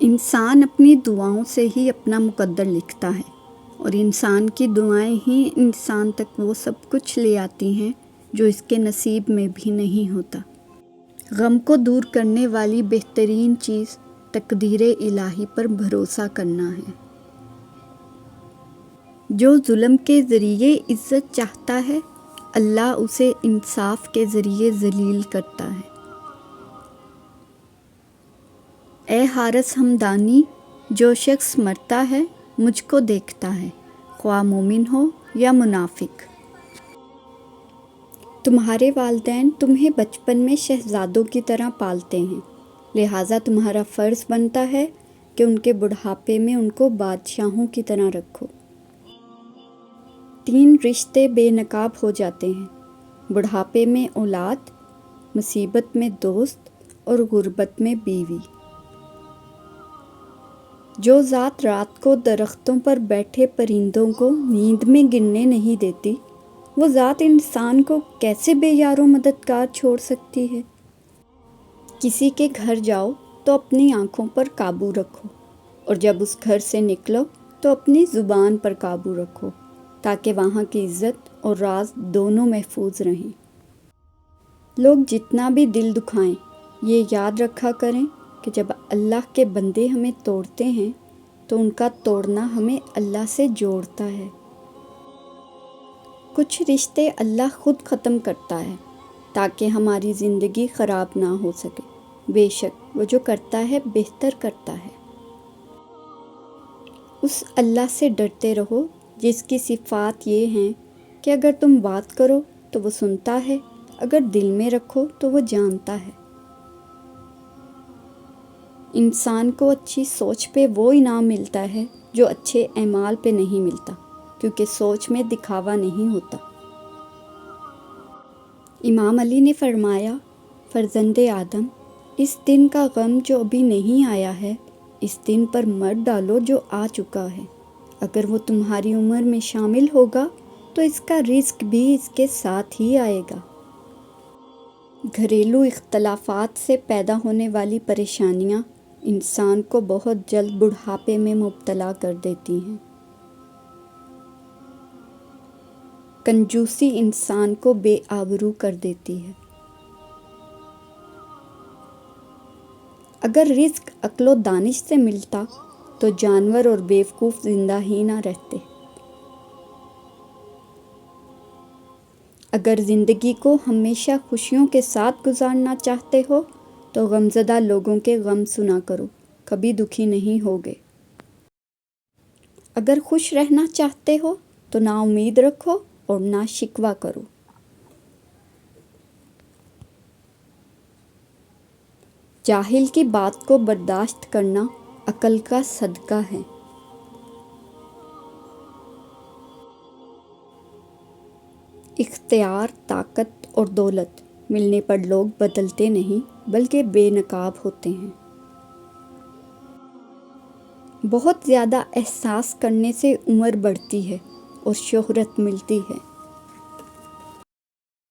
انسان اپنی دعاؤں سے ہی اپنا مقدر لکھتا ہے، اور انسان کی دعائیں ہی انسان تک وہ سب کچھ لے آتی ہیں جو اس کے نصیب میں بھی نہیں ہوتا۔ غم کو دور کرنے والی بہترین چیز تقدیر الہی پر بھروسہ کرنا ہے۔ جو ظلم کے ذریعے عزت چاہتا ہے، اللہ اسے انصاف کے ذریعے ذلیل کرتا ہے۔ اے حارث ہمدانی، جو شخص مرتا ہے مجھ کو دیکھتا ہے، خواہ مومن ہو یا منافق۔ تمہارے والدین تمہیں بچپن میں شہزادوں کی طرح پالتے ہیں، لہٰذا تمہارا فرض بنتا ہے کہ ان کے بڑھاپے میں ان کو بادشاہوں کی طرح رکھو۔ 3 رشتے بے نقاب ہو جاتے ہیں: بڑھاپے میں اولاد، مصیبت میں دوست، اور غربت میں بیوی۔ جو ذات رات کو درختوں پر بیٹھے پرندوں کو نیند میں گرنے نہیں دیتی، وہ ذات انسان کو کیسے بے یار و مددگار چھوڑ سکتی ہے؟ کسی کے گھر جاؤ تو اپنی آنکھوں پر قابو رکھو، اور جب اس گھر سے نکلو تو اپنی زبان پر قابو رکھو، تاکہ وہاں کی عزت اور راز دونوں محفوظ رہیں۔ لوگ جتنا بھی دل دکھائیں، یہ یاد رکھا کریں کہ جب اللہ کے بندے ہمیں توڑتے ہیں تو ان کا توڑنا ہمیں اللہ سے جوڑتا ہے۔ کچھ رشتے اللہ خود ختم کرتا ہے تاکہ ہماری زندگی خراب نہ ہو سکے۔ بے شک وہ جو کرتا ہے بہتر کرتا ہے۔ اس اللہ سے ڈرتے رہو جس کی صفات یہ ہیں کہ اگر تم بات کرو تو وہ سنتا ہے، اگر دل میں رکھو تو وہ جانتا ہے۔ انسان کو اچھی سوچ پہ وہ انعام ملتا ہے جو اچھے اعمال پہ نہیں ملتا، کیونکہ سوچ میں دکھاوا نہیں ہوتا۔ امام علی نے فرمایا، فرزند آدم، اس دن کا غم جو ابھی نہیں آیا ہے، اس دن پر مر ڈالو جو آ چکا ہے۔ اگر وہ تمہاری عمر میں شامل ہوگا تو اس کا رزق بھی اس کے ساتھ ہی آئے گا۔ گھریلو اختلافات سے پیدا ہونے والی پریشانیاں انسان کو بہت جلد بڑھاپے میں مبتلا کر دیتی ہیں۔ کنجوسی انسان کو بے آبرو کر دیتی ہے۔ اگر رزق عقل و دانش سے ملتا تو جانور اور بیوقوف زندہ ہی نہ رہتے۔ اگر زندگی کو ہمیشہ خوشیوں کے ساتھ گزارنا چاہتے ہو تو غمزدہ لوگوں کے غم سنا کرو، کبھی دکھی نہیں ہوگے۔ اگر خوش رہنا چاہتے ہو تو نا امید رکھو اور نہ شکوہ کرو۔ جاہل کی بات کو برداشت کرنا عقل کا صدقہ ہے۔ اختیار، طاقت اور دولت ملنے پر لوگ بدلتے نہیں بلکہ بے نقاب ہوتے ہیں۔ بہت زیادہ احساس کرنے سے عمر بڑھتی ہے اور شہرت ملتی ہے۔